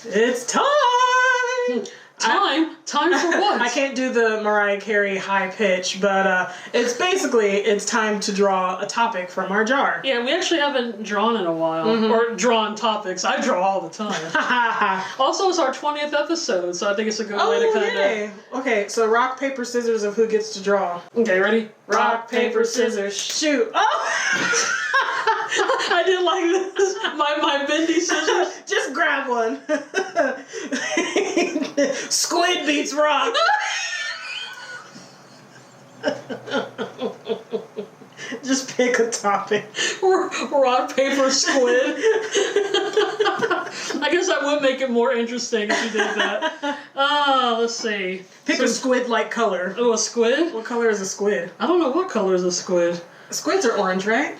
It's time! Time for what? I can't do the Mariah Carey high pitch, but it's time to draw a topic from our jar. Yeah, we actually haven't drawn in a while. Or drawn topics. I draw all the time. Also, it's our 20th episode, so I think it's a good way to kind of... Okay, so rock, paper, scissors of who gets to draw. Okay, ready? Rock, paper, scissors, shoot. Oh! I did like this. My bendy scissors. Just grab one. Squid beats rock. Just pick a topic. Rock, paper, squid. I guess that would make it more interesting if you did that. Let's see. Pick a squid-like color. Oh, a squid? What color is a squid? I don't know what color is a squid. Squids are orange, right?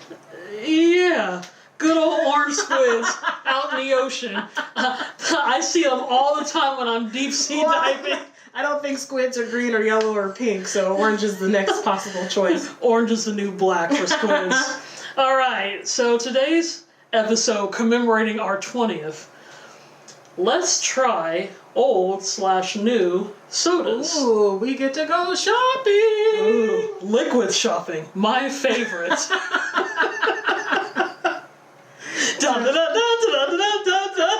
Yeah. Good old orange squids out in the ocean. I see them all the time when I'm deep sea diving. I don't think squids are green or yellow or pink, so orange is the next possible choice. Orange is the new black for squids. All right, so today's episode commemorating our 20th. Let's try old/new sodas. Ooh, we get to go shopping. Ooh, liquid shopping, my favorite. Dun, dun, dun, dun, dun, dun, dun, dun.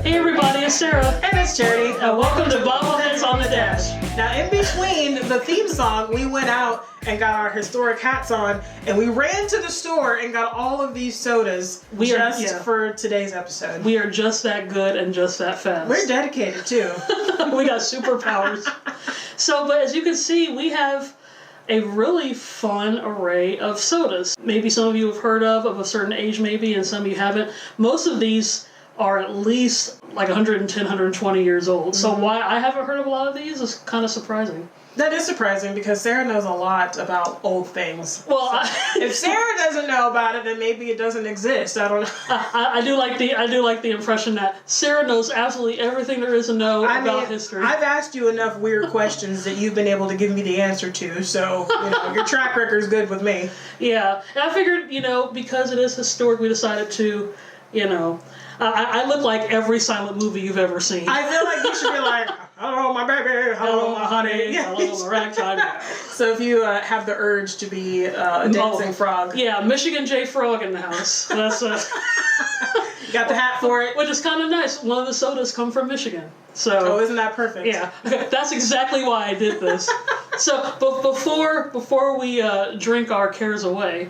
Hey everybody, it's Sarah. And it's Charity. And welcome to Bobbleheads on the Dash. Now, in between the theme song, we went out and got our historic hats on, and we ran to the store and got all of these sodas for today's episode. We are just that good and just that fast. We're dedicated, too. We got superpowers. But as you can see, we have a really fun array of sodas. Maybe some of you have heard of a certain age maybe, and some of you haven't. Most of these are at least like 110, 120 years old. So why I haven't heard of a lot of these is kind of surprising. That is surprising because Sarah knows a lot about old things. Well, if Sarah doesn't know about it, then maybe it doesn't exist. I don't know. I do like the impression that Sarah knows absolutely everything there is to know about history. I've asked you enough weird questions that you've been able to give me the answer to, so your track record is good with me. Yeah, and I figured because it is historic, we decided to I look like every silent movie you've ever seen. I feel like you should be like, hello, my baby, hello, my honey. Hello, my ragtime. So if you have the urge to be a dancing frog. Yeah, Michigan J. Frog in the house. That's you got the hat for it. Which is kind of nice. One of the sodas come from Michigan. So isn't that perfect? Yeah, that's exactly why I did this. So before we drink our cares away,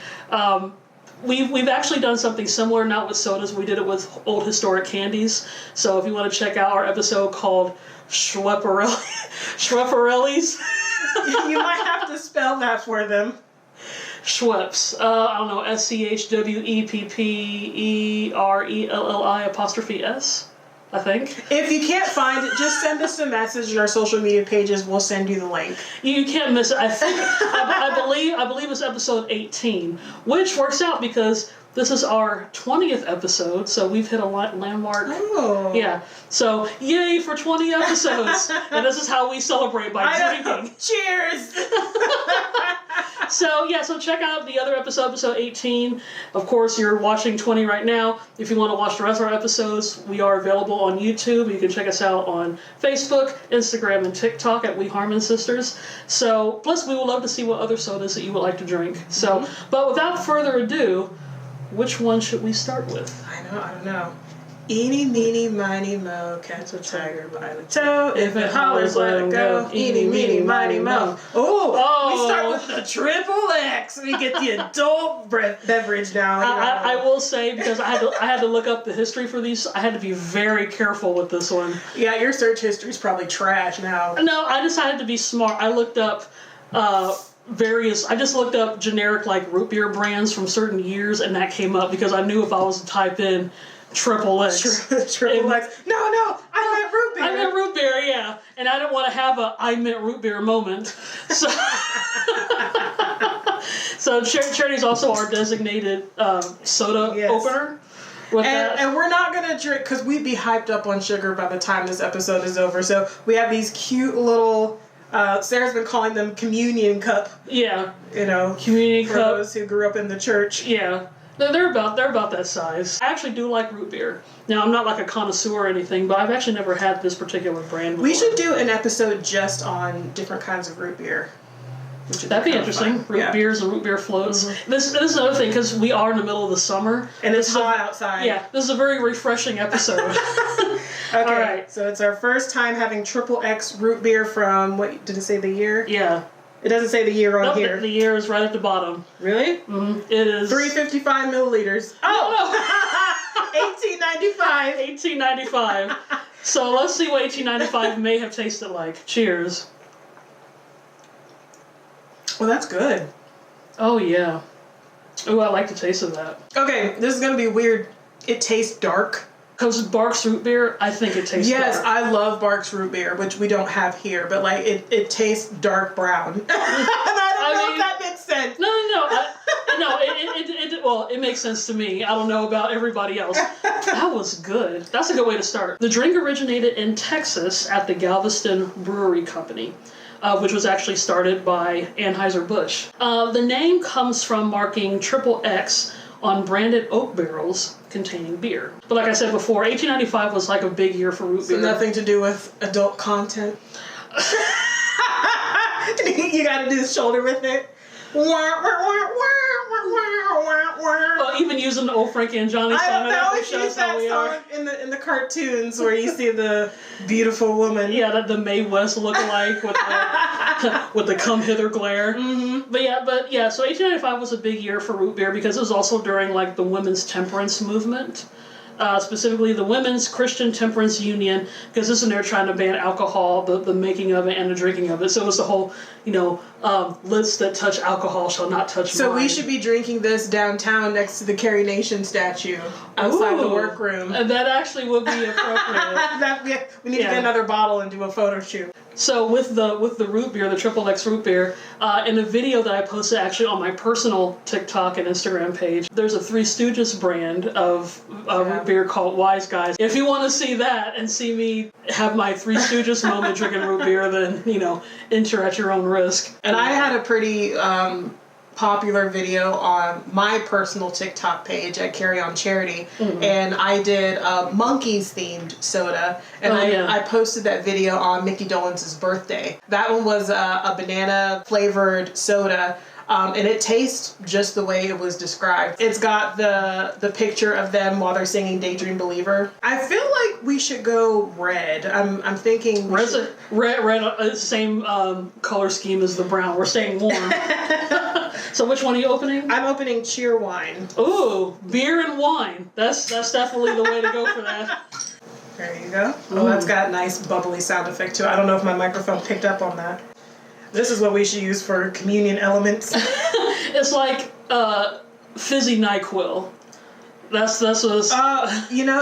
We've actually done something similar, not with sodas. We did it with old historic candies. So if you want to check out our episode called Schwepperelli's. You might have to spell that for them. Schweppes. I don't know, SCHWEPPERELLI''S. I think. If you can't find it, just send us a message in our social media pages. We'll send you the link. You can't miss it. I believe it's episode 18, which works out because this is our 20th episode, so we've hit a landmark. Oh. Yeah. So, yay for 20 episodes. And this is how we celebrate by drinking. Cheers! So check out the other episode 18. Of course, you're watching 20 right now. If you want to watch the rest of our episodes, we are available on YouTube. You can check us out on Facebook, Instagram, and TikTok at We Harmon Sisters. So, plus we would love to see what other sodas that you would like to drink. So, but without further ado, which one should we start with? I don't know. Eeny, meeny, miny, mo, catch a tiger by the toe. If it hollers, let it go. Eeny, meeny, miny, mo. Oh, we start with the triple X. We get the adult beverage now. I will say, because I had to look up the history for these, I had to be very careful with this one. Yeah, your search history is probably trash now. No, I decided to be smart. I looked up I just looked up generic root beer brands from certain years, and that came up because I knew if I was to type in Triple X. Triple X. No, I meant root beer. I meant root beer, yeah. And I didn't want to have a I meant root beer moment. So Charity's also our designated soda opener. And we're not going to drink, because we'd be hyped up on sugar by the time this episode is over. So we have these cute little Sarah's been calling them communion cup. Yeah. You know, communion for cup. those who grew up in the church. Yeah. They're about that size. I actually do like root beer. Now, I'm not like a connoisseur or anything, but I've actually never had this particular brand before. We should do an episode just on different kinds of root beer. That'd be interesting. Root beers and root beer floats. Mm-hmm. This is another thing, because we are in the middle of the summer. And it's hot outside. Yeah, this is a very refreshing episode. Okay, all right. So it's our first time having XXX root beer from, what, did it say the year? Yeah. It doesn't say the year on here. The year is right at the bottom. Really? Mm-hmm. It is. 355 milliliters. Oh! No. 1895. 1895. So let's see what 1895 may have tasted like. Cheers. Well, that's good. Oh, yeah. Oh, I like the taste of that. Okay, this is going to be weird. It tastes dark. Because Barks root beer, I think it tastes dark. Yes, I love Barks root beer, which we don't have here, but like it tastes dark brown. And I don't know if that makes sense. No. It makes sense to me. I don't know about everybody else. That was good. That's a good way to start. The drink originated in Texas at the Galveston Brewery Company, which was actually started by Anheuser-Busch. The name comes from marking XXX on branded oak barrels containing beer. But like I said before, 1895 was like a big year for root beer. So nothing to do with adult content? You gotta do the shoulder with it. Well, even using the old Frankie and Johnny song. I always use that song in the cartoons where you see the beautiful woman. Yeah, the Mae West lookalike with the with the come hither glare. Mm-hmm. But yeah. So 1895 was a big year for root beer because it was also during like the women's temperance movement. Specifically the Women's Christian Temperance Union, because this is when they're trying to ban alcohol, the making of it and the drinking of it. So it was the whole, lips that touch alcohol shall not touch So mine. we should be drinking this downtown next to the Carrie Nation statue outside the workroom. That actually would be appropriate. We need to get another bottle and do a photo shoot. So with the root beer, the XXX root beer, in a video that I posted actually on my personal TikTok and Instagram page, there's a Three Stooges brand of root beer called Wise Guys. If you want to see that and see me have my Three Stooges moment drinking root beer, then, enter at your own risk. And I had a pretty popular video on my personal TikTok page at Sara and Charity, and I did a monkeys themed soda, and I posted that video on Mickey Dolenz' birthday. That one was a banana flavored soda, and it tastes just the way it was described. It's got the picture of them while they're singing Daydream Believer. I feel like we should go red. I'm thinking red, same color scheme as the brown. We're staying warm. So which one are you opening? I'm opening Cheer Wine. Ooh, beer and wine. That's definitely the way to go for that. There you go. Oh, that's got a nice bubbly sound effect too. I don't know if my microphone picked up on that. This is what we should use for communion elements. It's like fizzy NyQuil. That's what it's...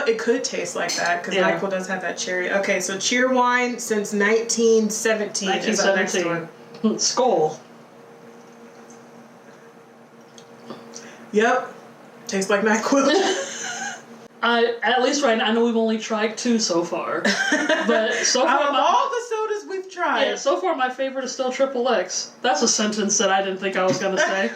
it could taste like that, because NyQuil does have that cherry. Okay, so Cheer Wine since 1917 is our next one. Skull. Yep. Tastes like NyQuil. At least right now, I know we've only tried 2 so far. But so far... Out of all the sodas we've tried... Yeah, so far my favorite is still XXX. That's a sentence that I didn't think I was going to say.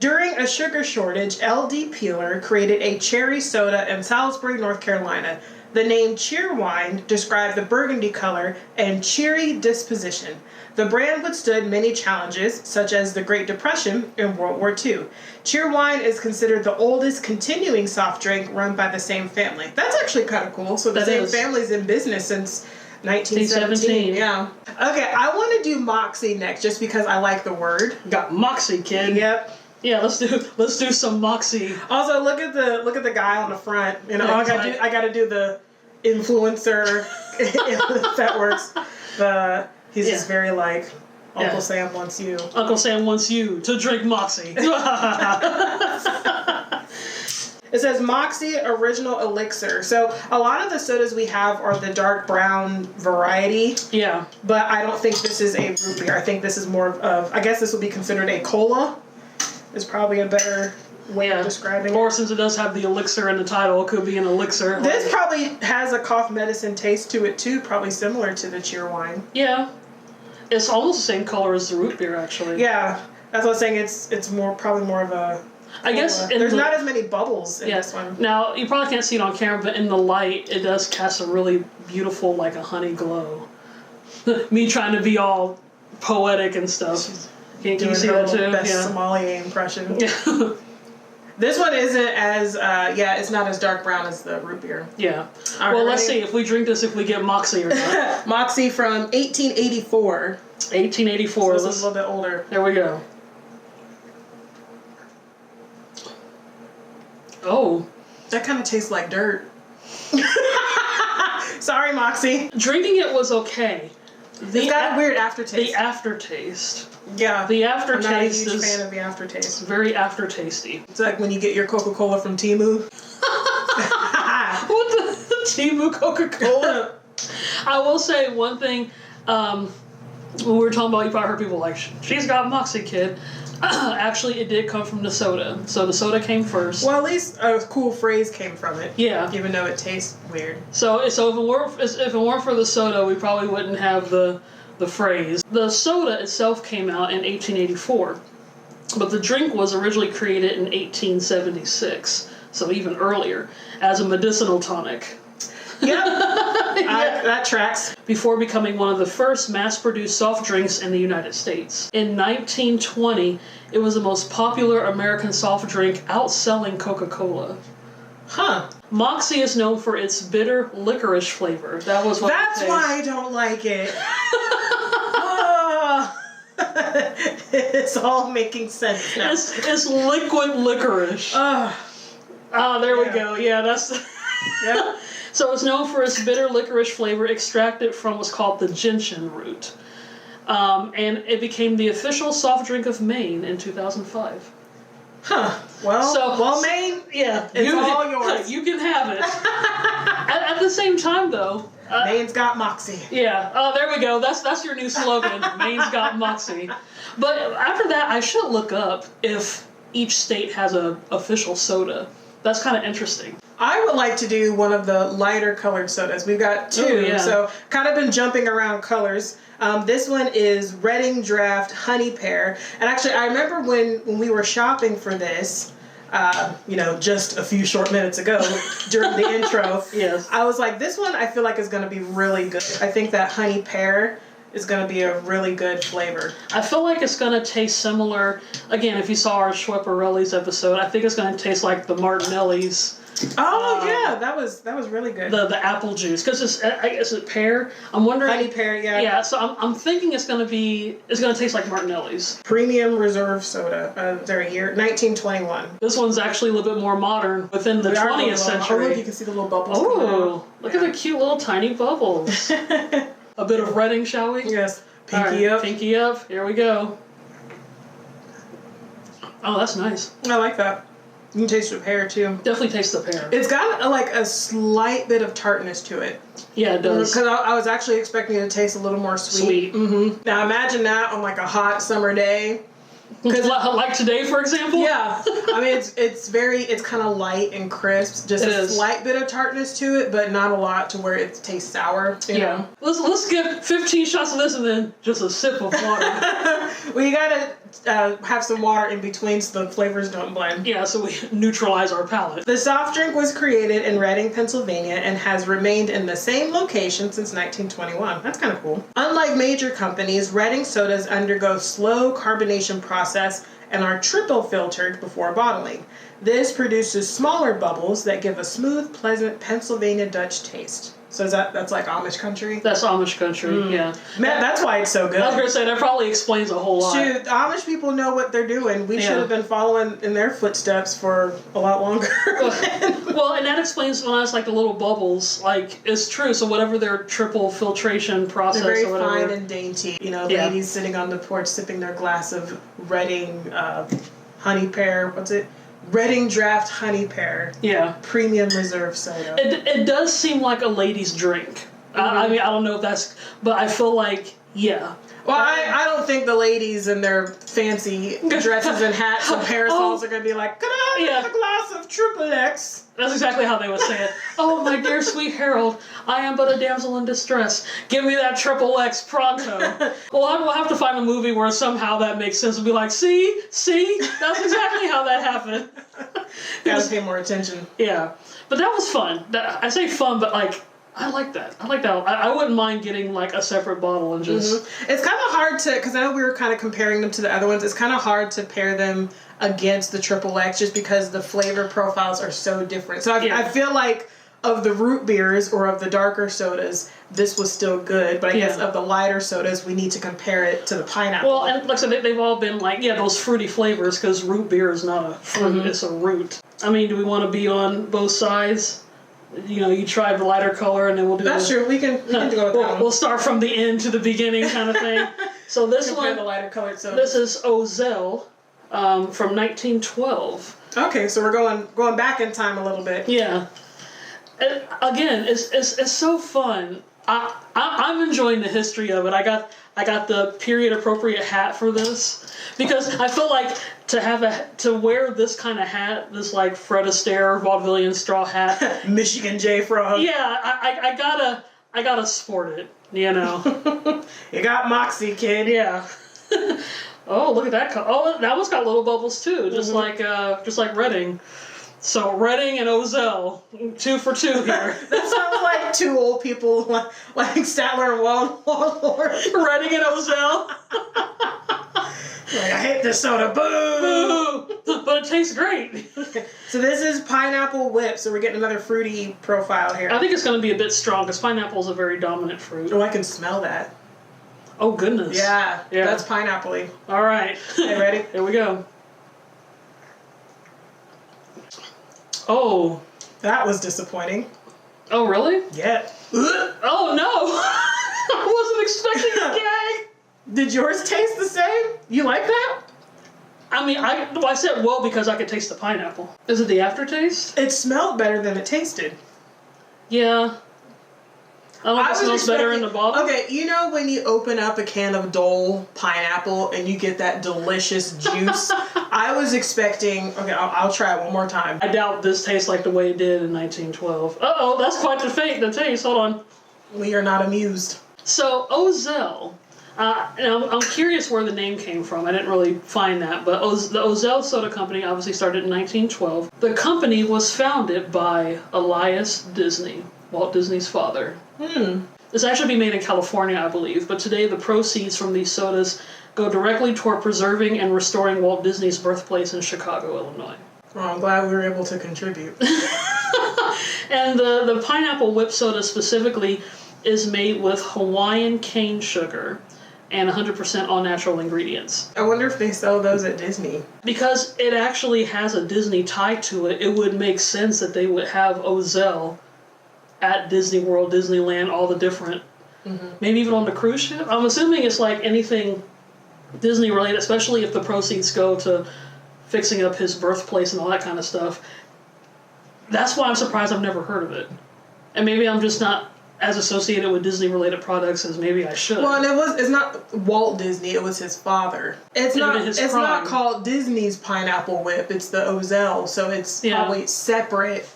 During a sugar shortage, L.D. Peeler created a cherry soda in Salisbury, North Carolina. The name Cheer Wine described the burgundy color and cheery disposition. The brand withstood many challenges, such as the Great Depression and World War II. Cheer Wine is considered the oldest continuing soft drink run by the same family. That's actually kind of cool. So the same family's in business since 1917. Yeah. Okay, I want to do Moxie next, just because I like the word. Got Moxie, kid. Yep. Yeah, let's do some Moxie. Also, look at the guy on the front. I gotta do the influencer if that works. He's just very like Uncle Sam wants you. Uncle Sam wants you to drink Moxie. It says Moxie Original Elixir. So a lot of the sodas we have are the dark brown variety. Yeah. But I don't think this is a root beer. I think this is more of, I guess this would be considered a cola. Is probably a better way of describing it. Or since it does have the elixir in the title, it could be an elixir. This probably has a cough medicine taste to it too, probably similar to the cheer wine. Yeah. It's almost the same color as the root beer, actually. Yeah, that's what I was saying. It's probably more of a... I guess there's not as many bubbles in this one. Now, you probably can't see it on camera, but in the light, it does cast a really beautiful, like a honey glow. Me trying to be all poetic and stuff. Can you see that too? Best sommelier impression. This one isn't as, it's not as dark brown as the root beer. Yeah. All well, right, let's see if we drink this, if we get Moxie or not. Moxie from 1884. 1884. So this is a little bit older. There we go. Oh. That kind of tastes like dirt. Sorry, Moxie. Drinking it was okay. It's got a weird aftertaste. The aftertaste. Yeah. The aftertaste I'm not a huge fan of the aftertaste. Very aftertasty. It's like when you get your Coca-Cola from Temu. What the Temu Coca-Cola? I will say one thing. When we were talking about, you probably heard people like, she's got Moxie, kid. Actually, it did come from the soda. So the soda came first. Well, at least a cool phrase came from it. Yeah. Even though it tastes weird. So if it weren't for the soda, we probably wouldn't have the phrase. The soda itself came out in 1884, but the drink was originally created in 1876, so even earlier, as a medicinal tonic. Yep. That tracks. Before becoming one of the first mass-produced soft drinks in the United States. In 1920, it was the most popular American soft drink, outselling Coca-Cola. Huh. Moxie is known for its bitter licorice flavor. That's why I don't like it. It's all making sense now. It's liquid licorice. There we go. Yeah, that's... Yep. So it's known for its bitter licorice flavor extracted from what's called the gentian root. And it became the official soft drink of Maine in 2005. Huh. Well, Maine, yeah, it's all yours. You can have it. At the same time, though... Maine's got Moxie. Yeah. Oh, there we go. That's your new slogan. Maine's got Moxie. But after that, I should look up if each state has a official soda. That's kind of interesting. I would like to do one of the lighter colored sodas. We've got two, so kind of been jumping around colors. This one is Reading Draft Honey Pear. And actually, I remember when we were shopping for this, just a few short minutes ago during the intro, yes, I was like, this one I feel like is going to be really good. I think that honey pear is going to be a really good flavor. I feel like it's going to taste similar. Again, if you saw our Schwepperelli's episode, I think it's going to taste like the Martinelli's. Oh yeah, that was really good. The apple juice, because is it pear? I'm wondering. Honey pear, yeah. Yeah, so I'm thinking it's gonna taste like Martinelli's. Premium Reserve Soda. They're a year 1921. This one's actually a little bit more modern within the 20th century. Oh look, you can see the little bubbles. Oh, look at the cute little tiny bubbles. A bit of Reading, shall we? Yes. Pinky up. Pinky up. Here we go. Oh, that's nice. I like that. You can taste the pear too. Definitely taste the pear. It's got a slight bit of tartness to it. Yeah, it does. Because I was actually expecting it to taste a little more sweet. Mm-hmm. Now imagine that on a hot summer day. Like today, for example? Yeah. I mean, it's kind of light and crisp. Just a slight bit of tartness to it, but not a lot to where it tastes sour. You know? Let's get 15 shots of this and then just a sip of water. Well, you gotta have some water in between so the flavors don't blend. Yeah, so we neutralize our palate. The soft drink was created in Reading, Pennsylvania, and has remained in the same location since 1921. That's kind of cool. Unlike major companies, Reading sodas undergo slow carbonation process and are triple filtered before bottling. This produces smaller bubbles that give a smooth, pleasant Pennsylvania Dutch taste. So that's like Amish country? That's Amish country, yeah. Man, that's why it's so good. I was going to say, that probably explains a whole lot. Shoot, Amish people know what they're doing. We should have been following in their footsteps for a lot longer. Well, and that explains when I was the little bubbles. It's true. So whatever their triple filtration process they're very or whatever. fine and dainty. Ladies sitting on the porch sipping their glass of Reading honey pear. What's it? Reading Draft Honey Pear. Yeah. Premium Reserve Soda. It does seem like a lady's drink. Mm-hmm. I mean, I don't know if that's... But I feel like, yeah. Well, I don't think the ladies in their fancy dresses and hats and parasols are going to be like, ta-da! a glass of Triple X. That's exactly how they would say it. Oh, my dear sweet Harold, I am but a damsel in distress. Give me that Triple X pronto. Well, we'll have to find a movie where somehow that makes sense and be like, see, that's exactly how that happened. Gotta pay more attention. Yeah, but that was fun. I say fun, but like, I like that. I wouldn't mind getting like a separate bottle and just... Mm-hmm. It's kind of hard to, because I know we were kind of comparing them to the other ones, it's kind of hard to pair them against the Triple X just because the flavor profiles are so different. So I feel like of the root beers or of the darker sodas, this was still good, but I guess of the lighter sodas, we need to compare it to the pineapple. Well, and like I said, they've all been like, those fruity flavors, because root beer is not a fruit, it's a root. I mean, do we want to be on both sides? You know, you try the lighter color, and then we'll do. That's true. We can go with that one. We'll start from the end to the beginning, kind of thing. So this one, the lighter colored soda. This is Ozell, from 1912. Okay, so we're going back in time a little bit. Yeah. And again, it's so fun. I'm enjoying the history of it. I got the period appropriate hat for this because I feel like to wear this kind of hat, this like Fred Astaire vaudevillian straw hat, Michigan J Frog. Yeah, I gotta sport it. You know. You got Moxie, kid. Yeah. Oh, look at that! Oh, that one's got little bubbles too, just like Redding. So Redding and Ozell, 2 for 2 here. That sounds like two old people like Statler and Waldorf. Redding and Ozell. Like, I hate this soda. Boo! But it tastes great. So this is pineapple whip. So we're getting another fruity profile here. I think it's going to be a bit strong because pineapple is a very dominant fruit. Oh, I can smell that. Oh goodness. Yeah. That's pineapple-y. All right. Okay, ready? Here we go. Oh. That was disappointing. Oh, really? Yeah. Oh, no. I wasn't expecting a gag. Did yours taste the same? You like that? I mean, I said well because I could taste the pineapple. Is it the aftertaste? It smelled better than it tasted. Yeah. I don't know if it smells better in the bottle. Okay, you know when you open up a can of Dole pineapple and you get that delicious juice? I was expecting... Okay, I'll try it one more time. I doubt this tastes like the way it did in 1912. Uh-oh, that's quite the taste. Hold on. We are not amused. So, Ozell. I'm curious where the name came from. I didn't really find that. But the Ozell Soda Company obviously started in 1912. The company was founded by Elias Disney, Walt Disney's father. This actually be made in California, I believe, but today the proceeds from these sodas go directly toward preserving and restoring Walt Disney's birthplace in Chicago, Illinois. Well, I'm glad we were able to contribute. And the pineapple whip soda specifically is made with Hawaiian cane sugar and 100% all-natural ingredients. I wonder if they sell those at Disney. Because it actually has a Disney tie to it, it would make sense that they would have Ozell at Disney World, Disneyland, all the different, maybe even on the cruise ship. I'm assuming it's like anything Disney related, especially if the proceeds go to fixing up his birthplace and all that kind of stuff. That's why I'm surprised I've never heard of it. And maybe I'm just not as associated with Disney related products as maybe I should. Well, and it's not Walt Disney, it was his father. It's not called Disney's Pineapple Whip, it's the Ozell, so it's probably separate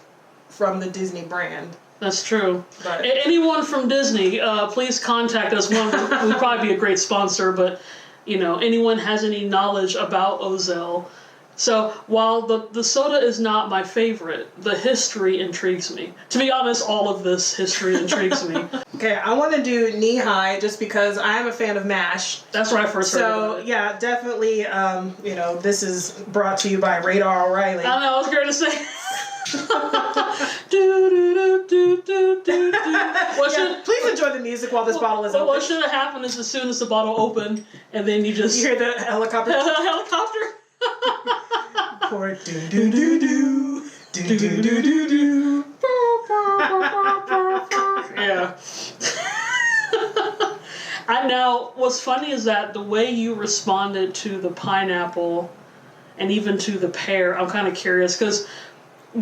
from the Disney brand. That's true. But anyone from Disney, please contact us. One would probably be a great sponsor, but anyone has any knowledge about Ozell. So while the soda is not my favorite, the history intrigues me. To be honest, all of this history intrigues me. Okay, I want to do Knee High just because I am a fan of MASH. That's where I first heard about it. So yeah, definitely. This is brought to you by Radar O'Reilly. I know. I was going to say. Please enjoy the music while this bottle is open. What should have happened is as soon as the bottle opened, and then you just... You hear the helicopter? Helicopter? Poor do-do-do-do. Do-do-do-do-do. Yeah. Now, what's funny is that the way you responded to the pineapple and even to the pear, I'm kind of curious, because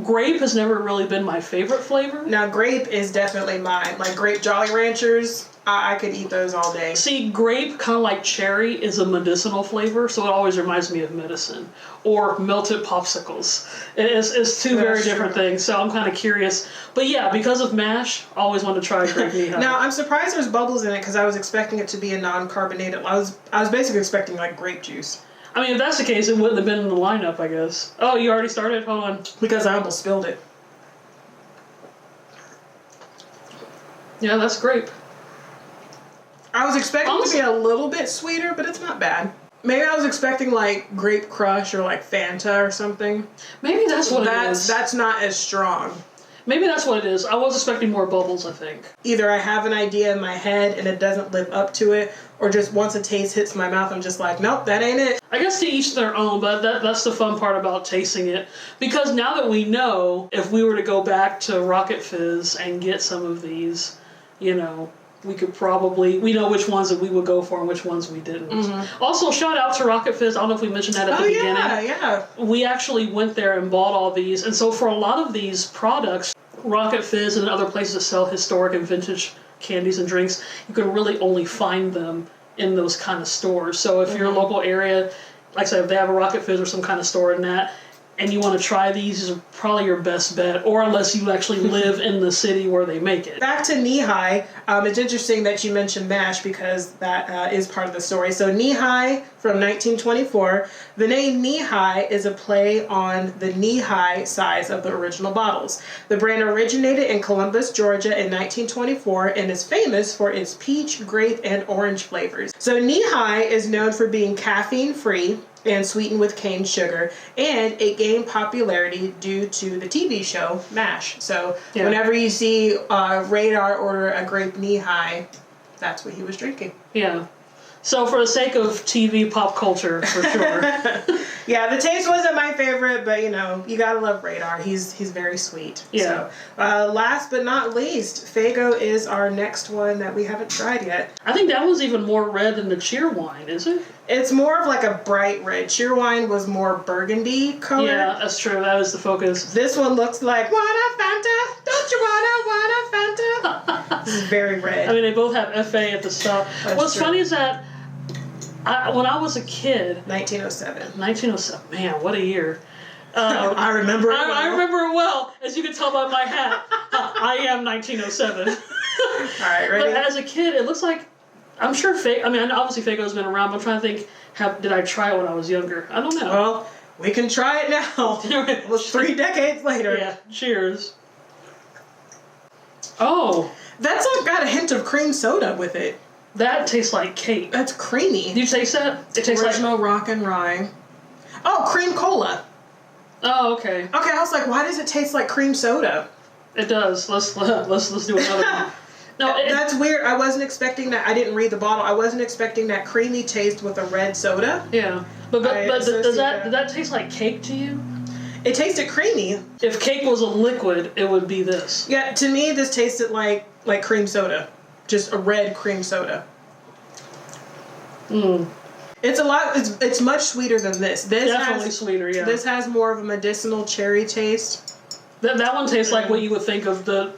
Grape has never really been my favorite flavor. Now, grape is definitely mine. Like grape Jolly Ranchers, I could eat those all day. See, grape, kind of like cherry, is a medicinal flavor, so it always reminds me of medicine. Or melted popsicles. It's two very different things, so I'm kind of curious. But yeah, because of MASH, I always wanted to try grape knee-high. Now, I'm surprised there's bubbles in it because I was expecting it to be a non-carbonated. I was basically expecting like grape juice. I mean, if that's the case, it wouldn't have been in the lineup, I guess. Oh, you already started? Hold on. Because I almost spilled it. Yeah, that's grape. I was expecting it to be a little bit sweeter, but it's not bad. Maybe I was expecting like Grape Crush or like Fanta or something. Maybe that's what it is. That's not as strong. Maybe that's what it is. I was expecting more bubbles, I think. Either I have an idea in my head and it doesn't live up to it, or just once a taste hits my mouth, I'm just like, nope, that ain't it. I guess to each their own, but that's the fun part about tasting it. Because now that we know, if we were to go back to Rocket Fizz and get some of these, you know, we could probably, we know which ones that we would go for and which ones we didn't. Mm-hmm. Also, shout out to Rocket Fizz. I don't know if we mentioned that at the beginning. Yeah. We actually went there and bought all these. And so for a lot of these products, Rocket Fizz and other places that sell historic and vintage candies and drinks, you can really only find them in those kind of stores. So if your local area, like I said, if they have a Rocket Fizz or some kind of store in that, and you want to try these are probably your best bet, or unless you actually live in the city where they make it. Back to knee-high, it's interesting that you mentioned MASH because that is part of the story. So knee-high from 1924, the name knee-high is a play on the knee-high size of the original bottles. The brand originated in Columbus, Georgia in 1924 and is famous for its peach, grape, and orange flavors. So knee-high is known for being caffeine-free and sweetened with cane sugar, and it gained popularity due to the TV show MASH. So whenever you see Radar order a grape knee-high, that's what he was drinking. Yeah. So for the sake of TV pop culture, for sure. Yeah, the taste wasn't my favorite, but you know, you gotta love Radar. He's very sweet. Yeah. So, last but not least, Faygo is our next one that we haven't tried yet. I think that one's even more red than the Cheerwine, is it? It's more of like a bright red. Cheerwine was more burgundy color. Yeah, that's true. That is the focus. This one looks like, want a Fanta? Don't you want a Fanta? This is very red. I mean, they both have FA at the stop. What's funny is that when I was a kid... 1907. 1907. Man, what a year. I remember it well. I remember it well, as you can tell by my hat. I am 1907. All right, ready? But as a kid, it looks like... I'm sure obviously Faygo's been around, but I'm trying to think, did I try it when I was younger? I don't know. Well, we can try it now. Almost 3 decades later. Yeah, cheers. Oh. That's got a hint of cream soda with it. That tastes like cake. That's creamy. Do you taste that? It tastes original like rock and rye. Oh, cream cola. Oh, okay. Okay, I was like, why does it taste like cream soda? It does. Let's do another one. No, that's weird. I wasn't expecting that. I didn't read the bottle. I wasn't expecting that creamy taste with a red soda. Yeah, but does that taste like cake to you? It tasted creamy. If cake was a liquid, it would be this. Yeah, to me, this tasted like cream soda, just a red cream soda. It's a lot. It's much sweeter than this. This definitely sweeter. Yeah. This has more of a medicinal cherry taste. That one tastes like what you would think of the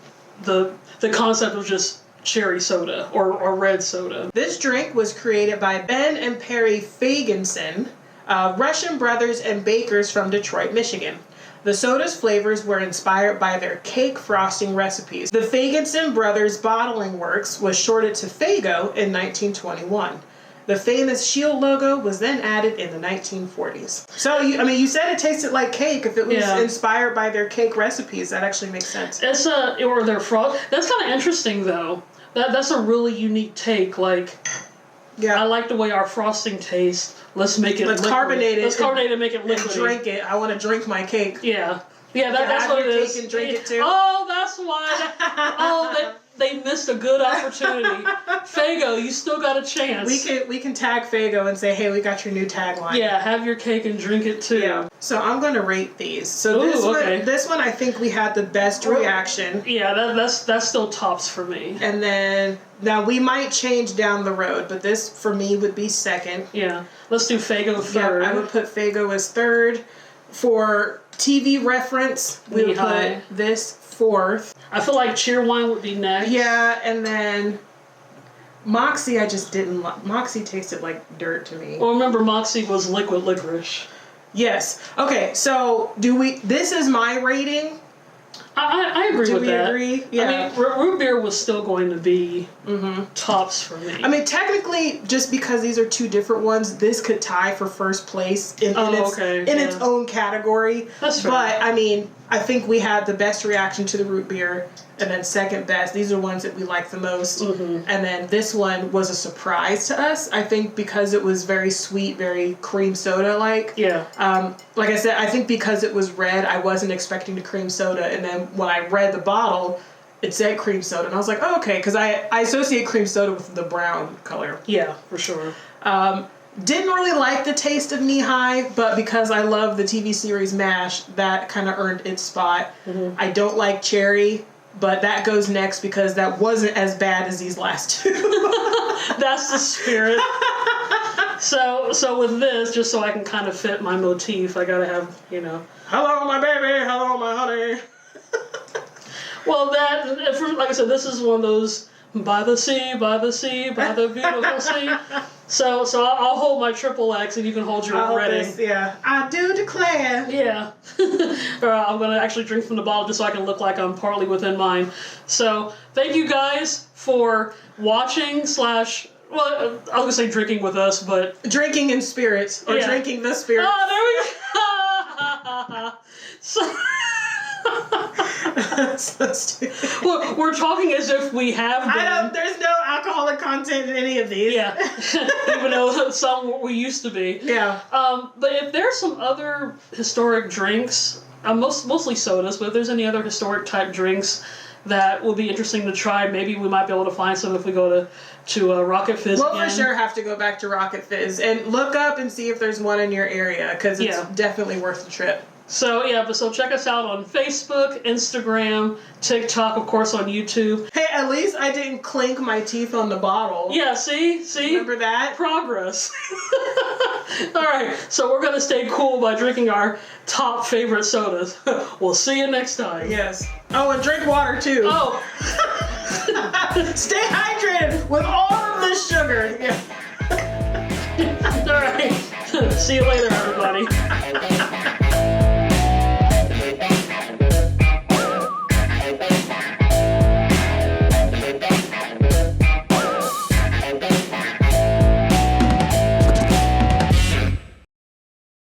concept of just cherry soda or red soda. This drink was created by Ben and Perry Fagenson, Russian brothers and bakers from Detroit, Michigan. The soda's flavors were inspired by their cake frosting recipes. The Fagenson brothers' bottling works was shorted to Faygo in 1921. The famous shield logo was then added in the 1940s. So, you said it tasted like cake. If it was inspired by their cake recipes, that actually makes sense. Or their frost. That's kind of interesting, though. That's a really unique take. Like, I like the way our frosting tastes. Let's make it liquid. Carbonate it. Let's carbonate it and make it liquid. And drink it. I want to drink my cake. Yeah. Yeah, that's what it is. Cake and drink it too. Oh, that's why. They missed a good opportunity. Faygo, you still got a chance. We can tag Faygo and say, hey, we got your new tagline. Yeah, have your cake and drink it too. Yeah. So I'm going to rate these. So this one I think we had the best reaction. Yeah, that's still tops for me. And then now we might change down the road, but this for me would be second. Yeah. Let's do Faygo third. Yeah, I would put Faygo as third. For TV reference, we would put this fourth. I feel like Cheerwine would be next. Yeah, and then Moxie, I just didn't like. Moxie tasted like dirt to me. Well, remember, Moxie was liquid licorice. Yes. Okay, so this is my rating. I agree with that. Do we agree? Yeah. I mean, root beer was still going to be tops for me. I mean, technically, just because these are two different ones, this could tie for first place in its own category. That's fair. But, I mean, I think we had the best reaction to the root beer, and then second best. These are ones that we like the most. And then this one was a surprise to us, I think, because it was very sweet, very cream soda-like. Yeah. Like I said, I think because it was red, I wasn't expecting the cream soda, and then when I read the bottle, it said cream soda, and I was like, oh, okay, because I associate cream soda with the brown color. Yeah, for sure. Didn't really like the taste of Knee High, but because I love the TV series MASH, that kind of earned its spot. I don't like Cherry, but that goes next because that wasn't as bad as these last two. That's the spirit. So with this, just so I can kind of fit my motif, I gotta have, hello, my baby, hello, my honey. Well, like I said, this is one of those by the sea, by the sea, by the beautiful sea. So I'll hold my triple X and you can hold your Redding. Yeah, I do declare. Yeah. I'm going to actually drink from the bottle just so I can look like I'm partly within mine. So thank you guys for watching / well, I was going to say drinking with us, but... Drinking in spirit, or drinking the spirit. Oh, there we go! So... So stupid. We're talking as if we have been. There's no alcoholic content in any of these. Yeah. Even though some we used to be. Yeah. But if there's some other historic drinks, mostly sodas, but if there's any other historic type drinks that will be interesting to try, maybe we might be able to find some if we go to Rocket Fizz again. We'll for sure have to go back to Rocket Fizz and look up and see if there's one in your area, because it's definitely worth the trip. So check us out on Facebook, Instagram, TikTok, of course, on YouTube. Hey, at least I didn't clink my teeth on the bottle. Yeah, see? Remember that? Progress. All right, so we're going to stay cool by drinking our top favorite sodas. We'll see you next time. Yes. Oh, and drink water, too. Oh. Stay hydrated with all of this sugar. Yeah. All right. See you later, everybody.